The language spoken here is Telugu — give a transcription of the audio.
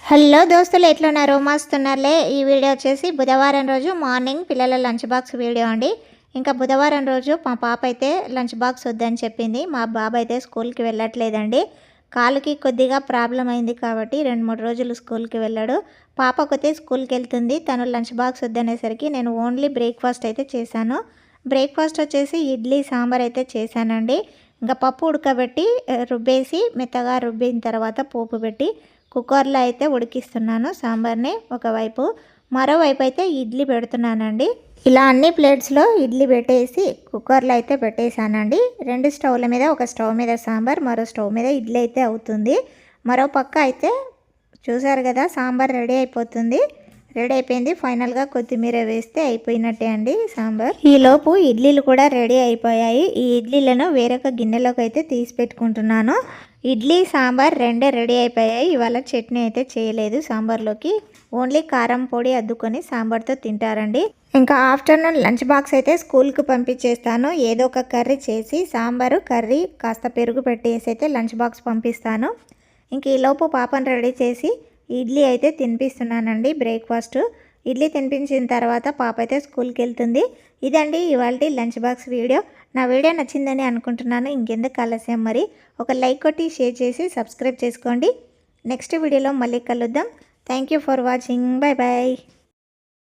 హలో దోస్తులు ఎట్లున్నారు మస్తున్నారులే। ఈ వీడియో వచ్చేసి బుధవారం రోజు మార్నింగ్ పిల్లల లంచ్ బాక్స్ వీడియో అండి। ఇంకా బుధవారం రోజు మా పాప అయితే లంచ్ బాక్స్ వద్దని చెప్పింది। మా బాబు అయితే స్కూల్కి వెళ్ళట్లేదండి। కాలుకి కొద్దిగా ప్రాబ్లం అయింది కాబట్టి 2-3 రోజులు స్కూల్కి వెళ్ళాడు। పాపకైతే స్కూల్కి వెళ్తుంది। తను లంచ్ బాక్స్ వద్దనేసరికి నేను ఓన్లీ బ్రేక్ఫాస్ట్ అయితే చేశాను। బ్రేక్ఫాస్ట్ వచ్చేసి ఇడ్లీ సాంబార్ అయితే చేశానండి। ఇంకా పప్పు ఉడకబెట్టి రుబ్బేసి మెత్తగా రుబ్బిన తర్వాత పోపు పెట్టి కుక్కర్లో అయితే ఉడికిస్తున్నాను సాంబార్ని ఒకవైపు, మరోవైపు అయితే ఇడ్లీ పెడుతున్నానండి। ఇలా అన్ని ప్లేట్స్లో ఇడ్లీ పెట్టేసి కుక్కర్లో అయితే పెట్టేశానండి। 2 స్టవ్ల మీద, ఒక స్టవ్ మీద సాంబార్, మరో స్టవ్ మీద ఇడ్లీ అయితే అవుతుంది। మరో పక్క అయితే చూసారు కదా సాంబార్ రెడీ అయిపోతుంది। రెడీ అయిపోయింది। ఫైనల్గా కొత్తిమీర వేస్తే అయిపోయినట్టే అండి సాంబార్। ఈలోపు ఇడ్లీలు కూడా రెడీ అయిపోయాయి। ఈ ఇడ్లీలను వేరొక గిన్నెలోకి అయితే తీసి పెట్టుకుంటున్నాను। ఇడ్లీ సాంబార్ రెండే రెడీ అయిపోయాయి। ఇవాళ చట్నీ అయితే చేయలేదు సాంబార్లోకి, ఓన్లీ కారం పొడి అద్దుకొని సాంబార్తో తింటారండి। ఇంకా ఆఫ్టర్నూన్ లంచ్ బాక్స్ అయితే స్కూల్కి పంపించేస్తాను। ఏదో ఒక కర్రీ చేసి సాంబారు కర్రీ కాస్త పెరుగు పెట్టేసి అయితే లంచ్ బాక్స్ పంపిస్తాను। ఇంక ఈలోపు పాపను రెడీ చేసి ఇడ్లీ అయితే తినిపిస్తున్నానండి బ్రేక్ఫాస్ట్। ఇడ్లీ తినిపించిన తర్వాత పాప అయితే స్కూల్కి వెళ్తుంది। ఇదండి ఇవాళ లంచ్ బాక్స్ వీడియో। నా వీడియో నచ్చిందని అనుకుంటున్నాను। ఇంకెందుకు ఆలస్యం, మరి ఒక లైక్ కొట్టి షేర్ చేసి సబ్స్క్రైబ్ చేసుకోండి। నెక్స్ట్ వీడియోలో మళ్ళీ కలుద్దాం। Thank you for watching. Bye bye.